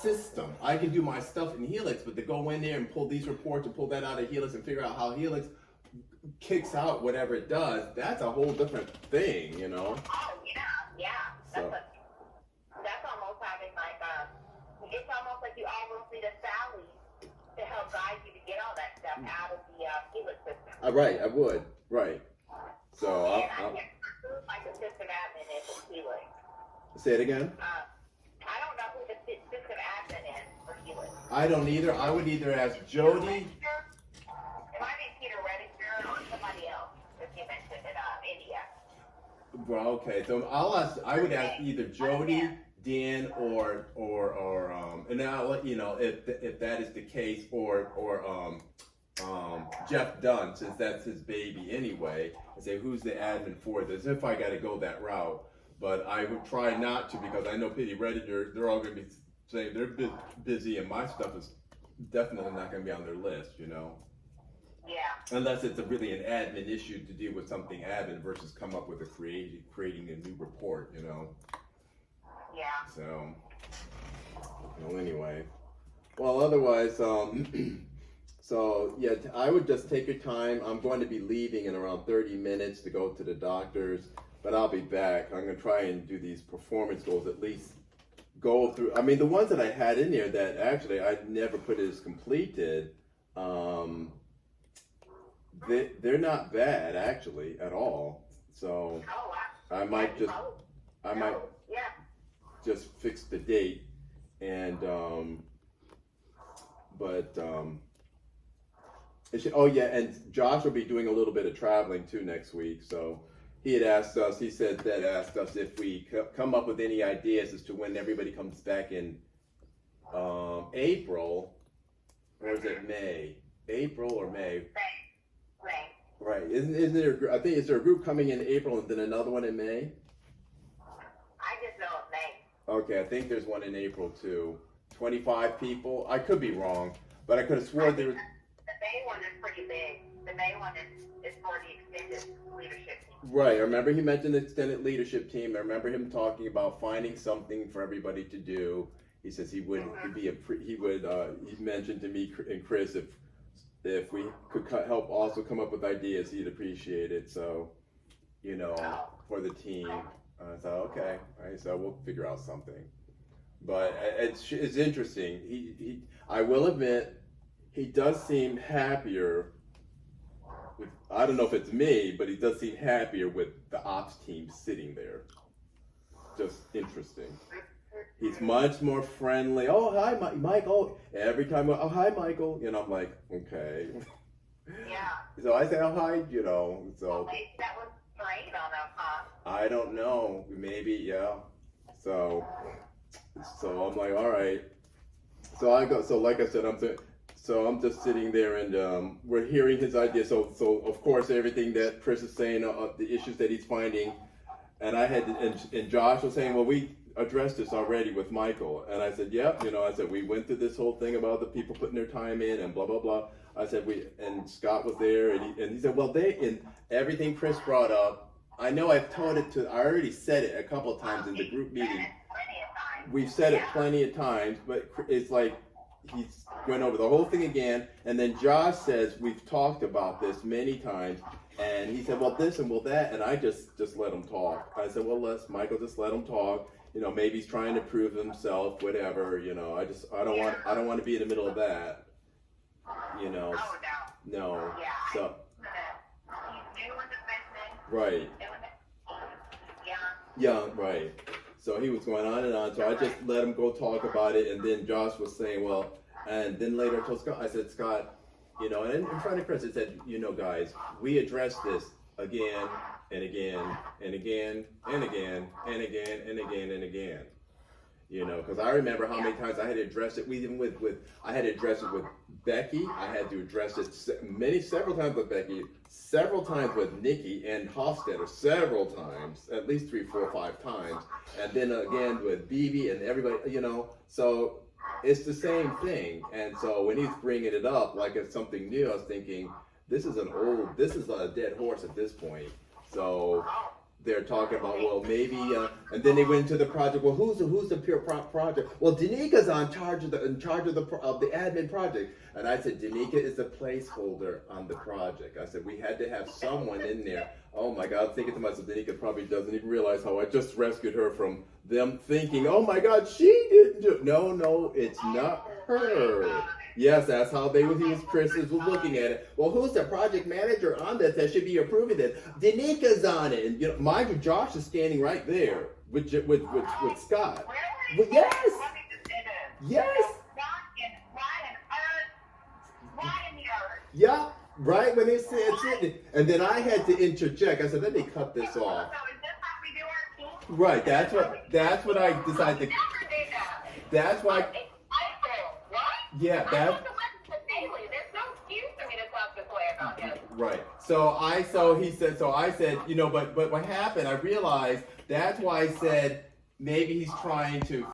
system. I can do my stuff in Helix, but to go in there and pull these reports and pull that out of Helix and figure out how Helix kicks out whatever it does, that's a whole different thing, you know? Oh, yeah. So. That's almost having like, it's almost like you almost need a Sally to help guide you to get all that stuff out of the Helix system. Right, I would, right. So, and I can't prove like the system admin is for Helix. Say it again? I don't know who the system admin is for Helix. I don't either. I would either ask Jody. It might be Peter Redinger or somebody else, if you mentioned it, India. Well, okay. So I would ask either Jody, Dan, or and then I'll let you know if that is the case, or Jeff Dunn, since that's his baby anyway, and say who's the admin for this. If I got to go that route, but I would try not to, because I know Peter Redinger, they're all going to be saying they're busy, and my stuff is definitely not going to be on their list, you know. Yeah. Unless it's really an admin issue to deal with something admin versus come up with creating a new report, you know. Yeah. So, well, anyway. Well, otherwise, so yeah, I would just take your time. I'm going to be leaving in around 30 minutes to go to the doctor's, but I'll be back. I'm going to try and do these performance goals, at least go through. I mean, the ones that I had in there that actually I never put as completed, they're not bad actually at all. So I might just fix the date, and oh yeah, and Josh will be doing a little bit of traveling too next week. So he had asked us. He asked us if we come up with any ideas as to when everybody comes back in April, or is it May? April or May? Right. Isn't there? I think is there a group coming in April and then another one in May? I just know it's May. Okay, I think there's one in April too. 25 people. I could be wrong, but I could have sworn there was. The May one is pretty big. The May one is for the extended leadership team. Right. I remember he mentioned the extended leadership team. I remember him talking about finding something for everybody to do. He says he would he mentioned to me and Chris if we could help also come up with ideas, he'd appreciate it. So, you know, for the team. So okay, all right, so we'll figure out something. But it's interesting. I will admit, he does seem happier with, I don't know if it's me, but he does seem happier with the ops team sitting there. Just interesting. He's much more friendly. Oh, hi, Mike. Oh, every time, oh, hi, Michael. You know, I'm like, okay. Yeah. So I say, oh, hi, you know. So well, maybe that was great on them, huh? I don't know. Maybe, yeah. So I'm like, all right. So I go. So like I said, I'm just sitting there, and we're hearing his ideas. So of course, everything that Chris is saying, the issues that he's finding, and I had, and Josh was saying, well, we addressed this already with Michael, and I said, yep. You know, I said we went through this whole thing about the people putting their time in and blah blah blah. I said and Scott was there, and he said, well, in everything Chris brought up, I know I already said it a couple of times in the group meeting. We've said it plenty of times, but it's like he's going over the whole thing again, and then Josh says we've talked about this many times, and he said, well, this and well that, and I just let him talk. I said, well, Michael, just let him talk. You know, maybe he's trying to prove himself, whatever. You know, I don't want to be in the middle of that. You know, no. Yeah. So. He's new in the business. Right. Yeah, right. So he was going on and on. So I just let him go talk about it, and then Josh was saying, well, and then later I told Scott, I said, Scott, you know, and in front of Chris, I said, you know, guys, we addressed this again and again and again and again and again and again and again. You know, because I remember how many times I had to address it. I had to address it with Becky. I had to address it several times with Becky, several times with Nikki and Hofstetter, several times, at least 3, 4, 5 times, and then again with Bibi and everybody. You know, so it's the same thing. And so when he's bringing it up like it's something new, I was thinking this is a dead horse at this point. So they're talking about, well, maybe, and then they went into the project. Well, who's the pure project? Well, Danika's in charge of the admin project. And I said, Danica is a placeholder on the project. I said we had to have someone in there. Oh my God, I'm thinking to myself, Danica probably doesn't even realize how I just rescued her from them thinking, oh my God, she didn't do. No, it's not her. Yes, that's how Chris was looking at it. Well, who's the project manager on this that should be approving this? Danika's on it, and mind you, Josh is standing right there with Scott. But yes, yes. Yeah, right when they said it, and then I had to interject. I said, let me cut this off. So is this how we do our team? Right, that's what I decided to. That's why. What? Yeah, that's. There's no excuse for me to talk this way about him. Right. So I said, but what happened? I realized that's why I said maybe he's trying to